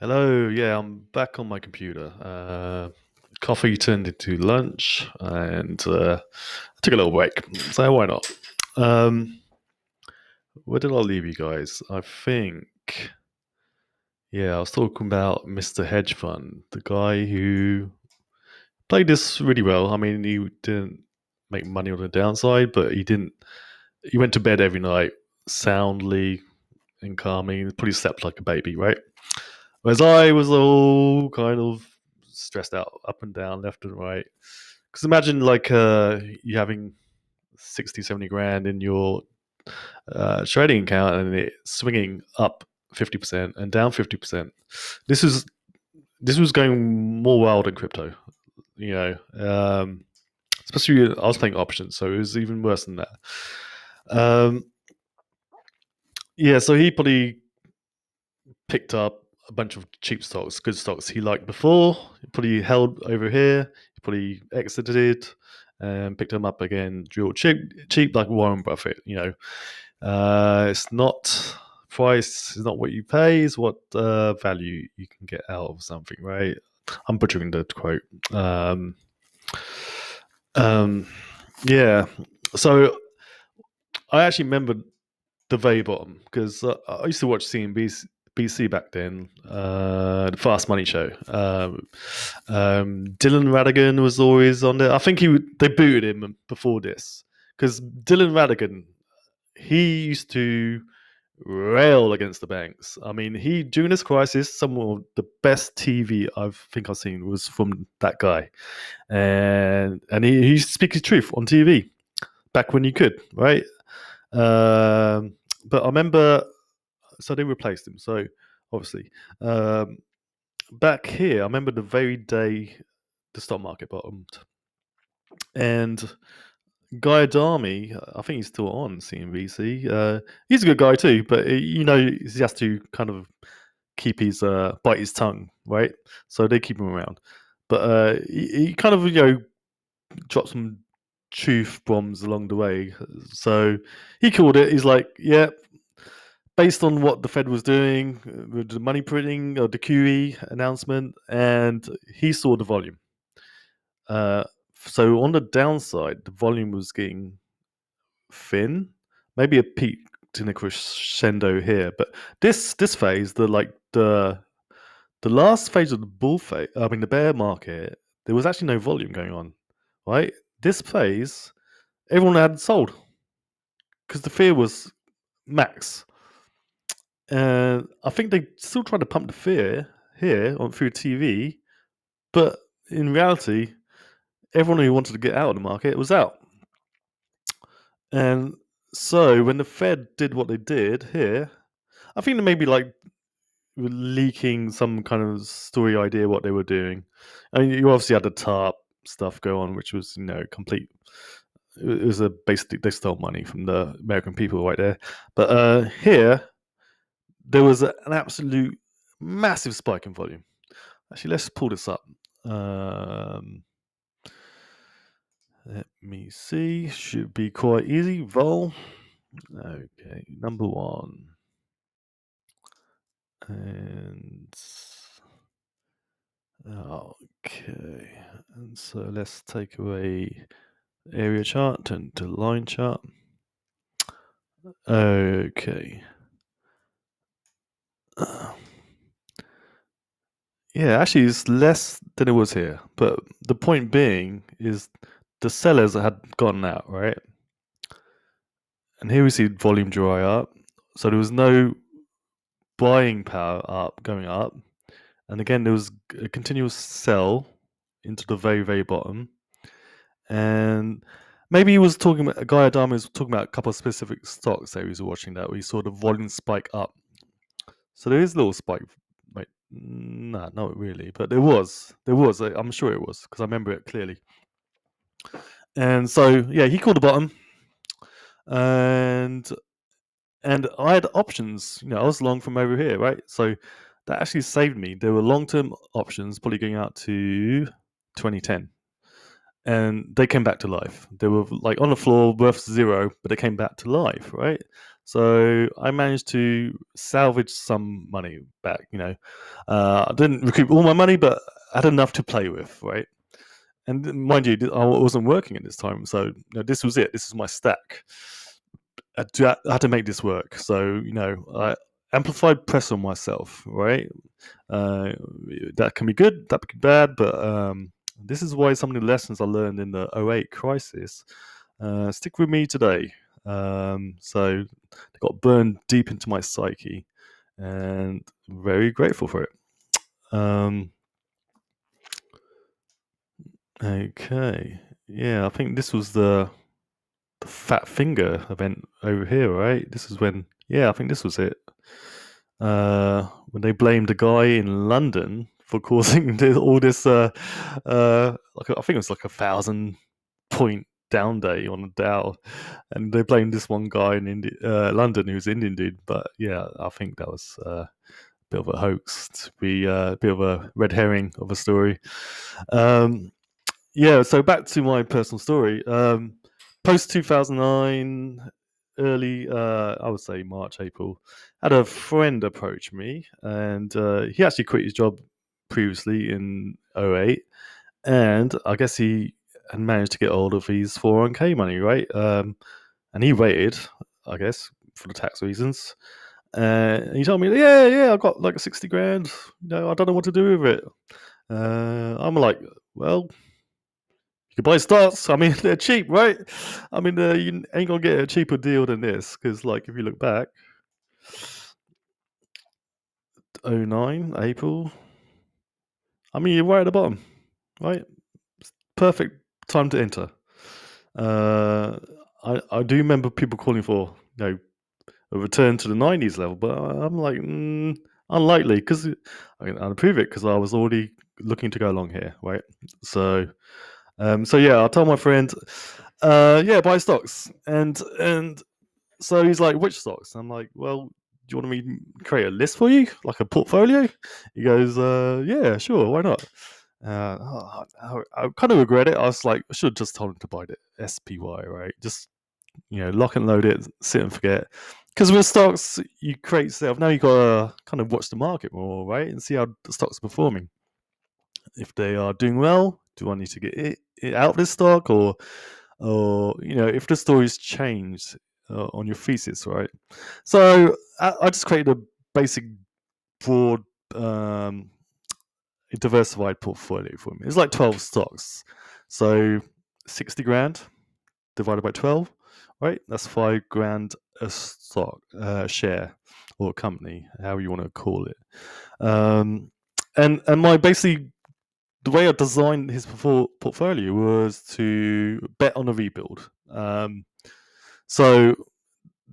Hello, yeah, I'm back on my computer. Coffee turned into lunch, and I took a little break. So why not? Um, where did I leave you guys? I think, yeah, I was talking about Mr. Hedge Fund, the guy who played this really well. I mean, he didn't make money on the downside, but he didn't. He went to bed every night soundly and calming. He probably slept like a baby, right? Whereas I was all kind of stressed out, up and down, left and right. Because imagine like you having 60, 70 grand in your trading account and it swinging up 50% and down 50%. This is this was going more wild in crypto, you know. Especially I was playing options, so it was even worse than that. Um, yeah, so he probably picked up a bunch of cheap stocks, good stocks he liked before. He probably held over here. He probably exited and picked them up again, real cheap like Warren Buffett. It's not price is not what you pay; is what value you can get out of something, right? I'm butchering the quote. Um, yeah. So I actually remember the very bottom because I used to watch CNBC back then, the Fast Money Show. Dylan Radigan was always on there. I think they booted him before this because Dylan Radigan he used to rail against the banks. I mean, he during this crisis, some of the best TV I've seen was from that guy, and he used to speak his truth on TV back when you could, right? But I remember, so they replaced him. So obviously, um, back here, I remember the very day the stock market bottomed, and Guy Adami, I think he's still on CNBC. He's a good guy too, but he has to kind of keep his bite his tongue, right? So they keep him around, but he kind of dropped some truth bombs along the way. So he called it. He's like, yeah, based on what the Fed was doing with the money printing or the QE announcement, and he saw the volume. Uh, so on the downside, the volume was getting thin, maybe a peak in a crescendo here, but this phase, the last phase of the bull phase, I mean the bear market, there was actually no volume going on, right? This phase, everyone had sold because the fear was max. And I think they still tried to pump the fear here on through TV, but in reality, everyone who wanted to get out of the market was out. And so when the Fed did what they did here, I think they maybe like were leaking some kind of story idea what they were doing. I mean, you obviously had the TARP stuff go on, which was complete. It was a basically they stole money from the American people right there. But here there was an absolute massive spike in volume. Actually, let's pull this up. Um, let me see. Should be quite easy. Vol. Okay, number one. And okay, and so let's take away area chart and to line chart. Okay. Yeah, actually, it's less than it was here. But the point being is the sellers had gotten out, right? And here we see volume dry up. So there was no buying power going up. And again, there was a continuous sell into the very, very bottom. And maybe he was talking about, Guy Adami was talking about a couple of specific stocks that he was watching that we saw the volume spike up. So there is a little spike. Wait, nah, not really, but there was. I'm sure it was because I remember it clearly. And so yeah, he called the bottom, and I had options. I was long from over here, right? So that actually saved me. There were long-term options, probably going out to 2010, and they came back to life. They were like on the floor, worth zero, but they came back to life, right? So I managed to salvage some money back. I didn't recoup all my money, but I had enough to play with, right? And mind you, I wasn't working at this time, so this was it. This is my stack. I had to make this work. So I amplified press on myself, right? Uh, that can be good, that can be bad, but this is why some of the lessons I learned in the '08 crisis stick with me today. So they got burned deep into my psyche, and I'm very grateful for it. Um, okay, yeah, I think this was the fat finger event over here, right? This is when, yeah, I think this was it. When they blamed a guy in London for causing all this, I think it was like 1,000 point down day on the Dow, and they blamed this one guy in London who's Indian dude. But yeah, I think that was a bit of a hoax, to be a bit of a red herring of a story. Um, yeah, so back to my personal story. Post 2009, early, I would say March, April, had a friend approach me, and he actually quit his job previously in '08, and I guess he had managed to get hold of his 401k money, right? And he waited, I guess, for the tax reasons. And he told me, yeah, I got like 60 grand. I don't know what to do with it. I'm like, well, you can buy stocks. I mean, they're cheap, right? I mean, you ain't gonna get a cheaper deal than this because, like, if you look back, '09 April. I mean, you're right at the bottom, right? Perfect time to enter. Uh, I do remember people calling for a return to the '90s level, but I'm like unlikely because I mean, I'll prove it because I was already looking to go along here, right? So so yeah, I told my friend, yeah, buy stocks, and so he's like, which stocks? I'm like, well, do you want me to create a list for you, like a portfolio? He goes, yeah, sure, why not? I kind of regret it. I was like, I should have just told him to buy the SPY, right? Just lock and load it, sit and forget. Because with stocks, you create yourself. Now you gotta kind of watch the market more, right, and see how the stocks are performing. If they are doing well, do I need to get it out of this stock, or if the story's changed on your thesis, right? So I just created a basic, broad, diversified portfolio for me. It's like 12 stocks, so 60 grand divided by 12, right? That's 5 grand a stock, share, or company, however you want to call it. And my basically the way I designed his portfolio was to bet on a rebuild. So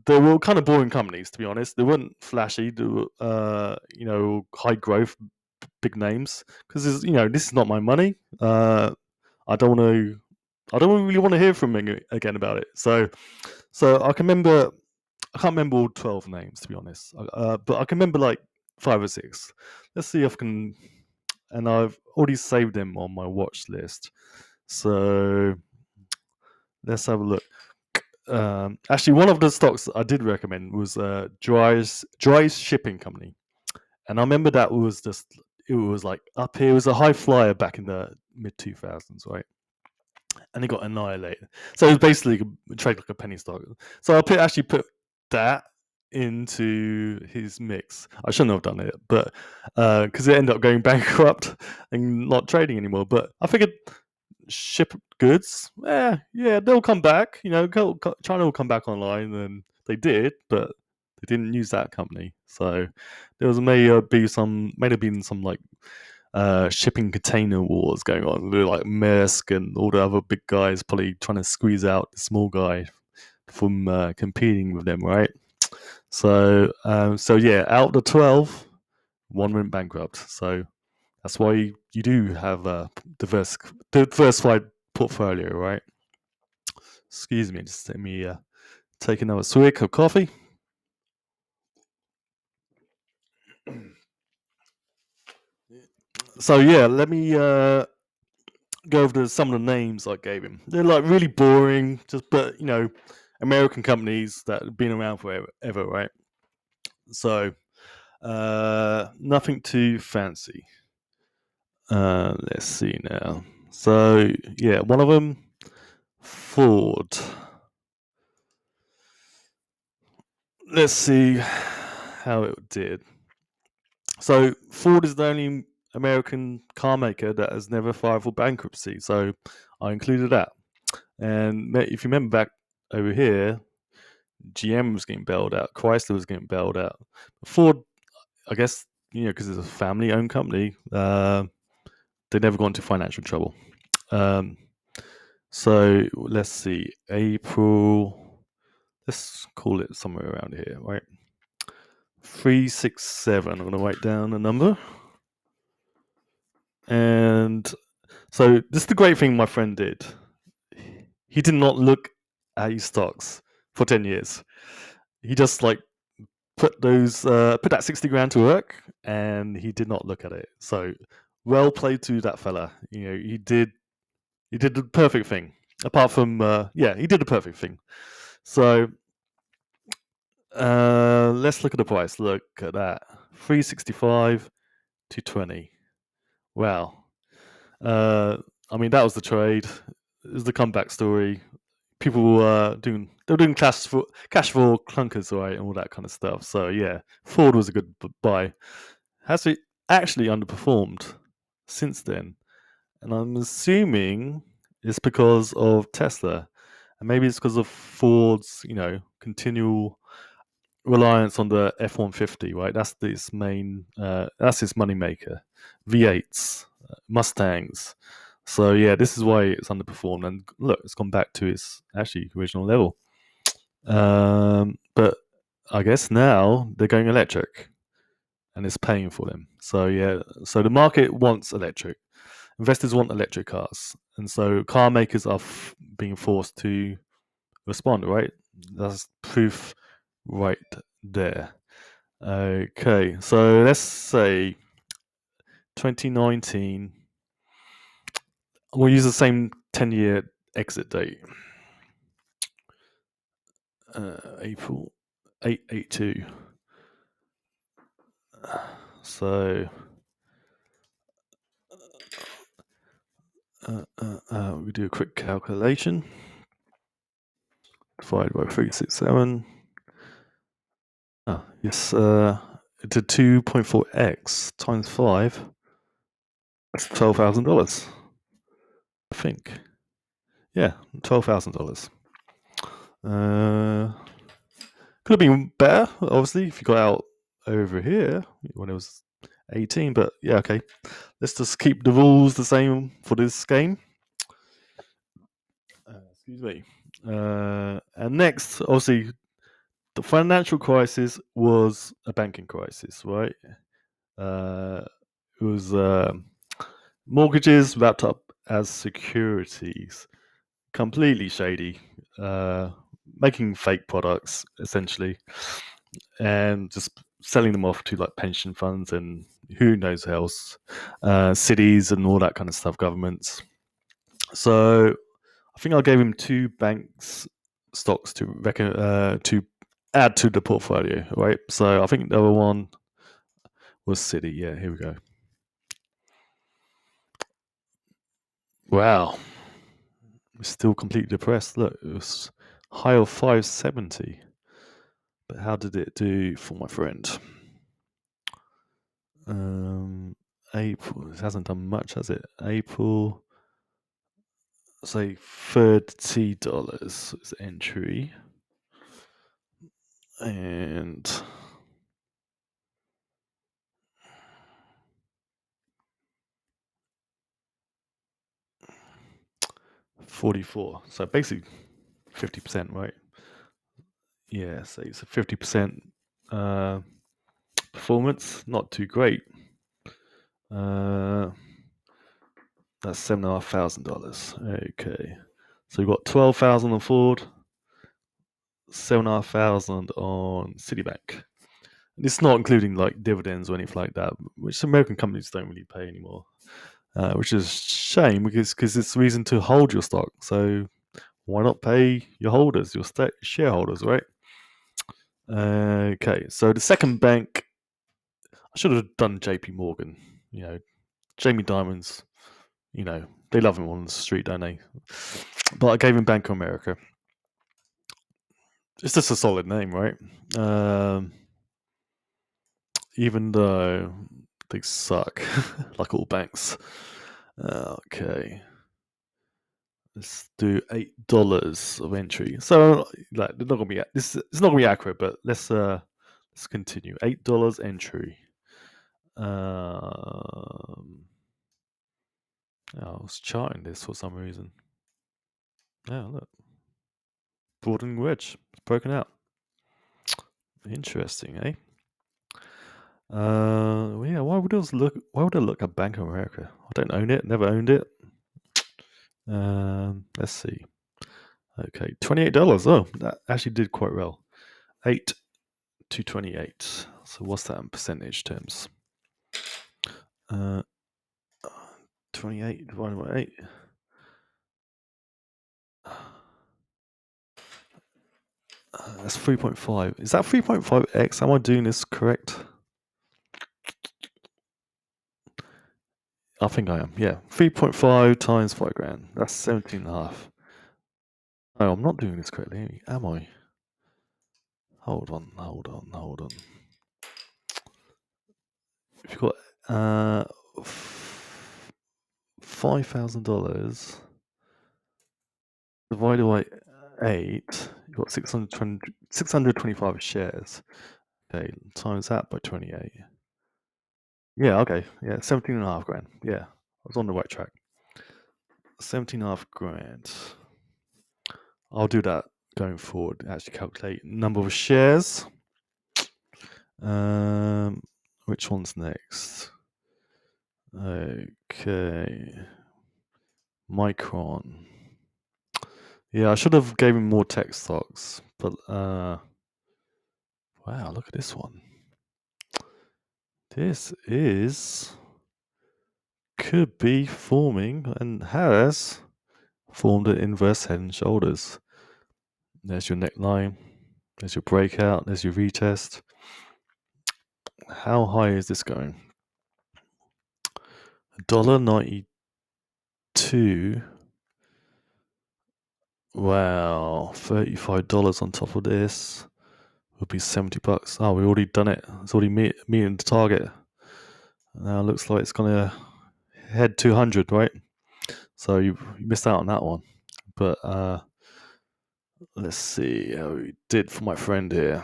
they were kind of boring companies, to be honest. They weren't flashy. They were, high growth, big names. Because this is not my money. I don't want to. I don't really want to hear from him again about it. So I can remember. I can't remember all 12 names, to be honest. But I can remember like 5 or 6. Let's see if I can. And I've already saved them on my watch list. So let's have a look. Actually, one of the stocks I did recommend was Dry's Shipping Company, and I remember that was just it was like up here. It was a high flyer back in the mid 2000s, right? And it got annihilated. So it was basically trade like a penny stock. So actually put that into his mix. I shouldn't have done it, but because it ended up going bankrupt and not trading anymore. But I figured ship goods, yeah, they'll come back. China will come back online, and they did, but they didn't use that company. So there was may have been some like shipping container wars going on. They're like Maersk and all the other big guys probably trying to squeeze out the small guy from competing with them, right? So yeah, out of the 12, one went bankrupt. So that's why you do have a diversified portfolio, right? Excuse me, just let me take another swig of coffee. So yeah, let me go over some of the names I gave him. They're like really boring, but American companies that have been around forever, right? So nothing too fancy. Let's see now. So yeah, one of them, Ford. Let's see how it did. So Ford is the only American car maker that has never filed for bankruptcy. So I included that. And if you remember back over here, GM was getting bailed out, Chrysler was getting bailed out. Ford, I guess, because it's a family-owned company, they never got into financial trouble. So let's see, April. Let's call it somewhere around here, right? 367. I'm going to write down a number. And so this is the great thing my friend did. He did not look at his stocks for 10 years. He just put that 60 grand to work, and he did not look at it. So well played to that fella. He did the perfect thing. Apart from he did the perfect thing. So let's look at the price. Look at that, 365 to 20. Wow. I mean, that was the trade. It was the comeback story. People were doing cash for clunkers, right, and all that kind of stuff. So yeah, Ford was a good buy. Has it actually underperformed since then? And I'm assuming it's because of Tesla, and maybe it's because of Ford's, continual reliance on the F-150, right? That's its main, that's its moneymaker. V8s, Mustangs. So yeah, this is why it's underperformed. And look, it's gone back to its actually original level. But I guess now they're going electric, and it's paying for them. So yeah, so the market wants electric. Investors want electric cars, and so car makers are being forced to respond. Right, that's proof right there. Okay, so let's say 2019. We'll use the same 10-year exit date. April 882. So we do a quick calculation. Divided by 367. Yes, it did 2.4x times 5. That's $12,000. I think. Yeah, $12,000. Could have been better, obviously, if you got out over here when it was 18. But yeah, okay. Let's just keep the rules the same for this game. Excuse me. And next, obviously, the financial crisis was a banking crisis, right? It was mortgages wrapped up as securities, completely shady, making fake products essentially, and just selling them off to pension funds and who knows who else, cities and all that kind of stuff, governments. So I think I gave him 2 banks stocks to add to the portfolio, right? So I think the other one was Citi. Yeah, here we go. Wow, it's still completely depressed. Look, it was high of 570. But how did it do for my friend? April. It hasn't done much, has it? April. Say $30 is entry, and 44. So basically 50%, right? Yeah, so it's a 50% performance. Not too great. That's $7,500. Okay, so we've got 12,000 on Ford, 7,500 on Citibank. And it's not including dividends or anything like that, which American companies don't really pay anymore. Which is a shame because it's a reason to hold your stock. So Why not pay your holders, your shareholders, right? Okay, so the second bank, I should have done JP Morgan. Jamie Dimons, they love him on the street, don't they? But I gave him Bank of America. It's just a solid name, right? Even though they suck, like all banks. Okay. Let's do $8 of entry. So, like, they're not gonna be this. It's not gonna be accurate, but let's continue. $8 entry. I was charting this for some reason. Yeah, look, broadening wedge. It's broken out. Interesting, eh? Yeah. Why would I look? Why would I look at Bank of America? I don't own it. Never owned it. Let's see. Okay, $28. Oh, that actually did quite well. 8 to 28. So what's that in percentage terms? 28 divided by 8. That's 3.5. Is that 3.5x? Am I doing this correct? I think I am. Yeah, 3.5 times 5 grand. That's 17.5. No, I'm not doing this correctly, am I? Hold on. If you've got $5,000 divided by 8, you've got 625 shares. Okay, times that by 28. Yeah, okay. Yeah, 17.5 grand. Yeah, I was on the right track. 17.5 grand. I'll do that going forward. Actually calculate number of shares. Which one's next? Okay. Micron. Yeah, I should have gave him more tech stocks, but wow, look at this one. This could be forming and has formed an inverse head and shoulders. There's your neckline, there's your breakout, there's your retest. How high is this going? $1.92. Wow, $35 on top of this would be $70. Oh, we already done it. It's already meeting the target. Now it looks like it's gonna head 200, right? So you missed out on that one. But let's see how we did for my friend here.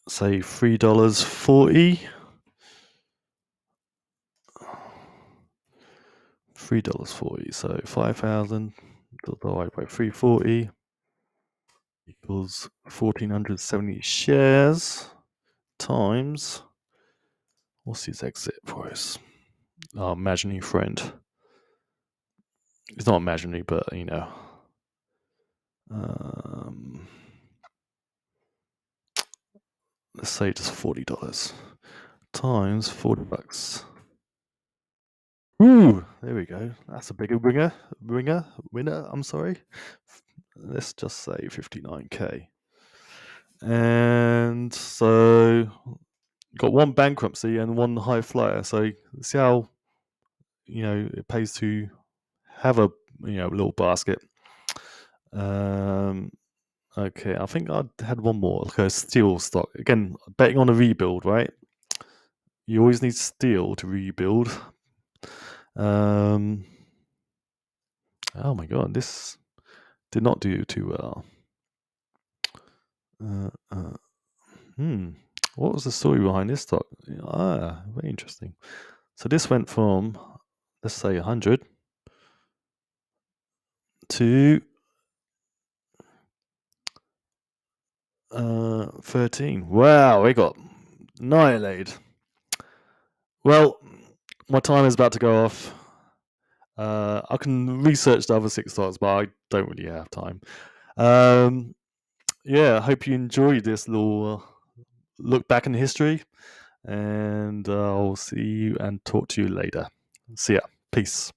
Say $3.40. $3.40. So 5,000 divided by 340 equals 1,470 shares times. What's his exit price? Our imaginary friend. It's not imaginary, but let's say just $40 times $40. Ooh, there we go. That's a bigger winner. I'm sorry. Let's just say 59k. And so got one bankruptcy and one high flyer. So see how it pays to have a little basket. Okay, I think I had one more, like a steel stock. Again, betting on a rebuild, right? You always need steel to rebuild. Oh my god, this did not do too well. What was the story behind this stock? Very interesting. So this went from, let's say, 100 to 13. Wow, it got annihilated. Well, my time is about to go off. I can research the other 6 stocks, but I don't really have time. Yeah, I hope you enjoyed this little look back in history, and I'll see you and talk to you later. See ya. Peace.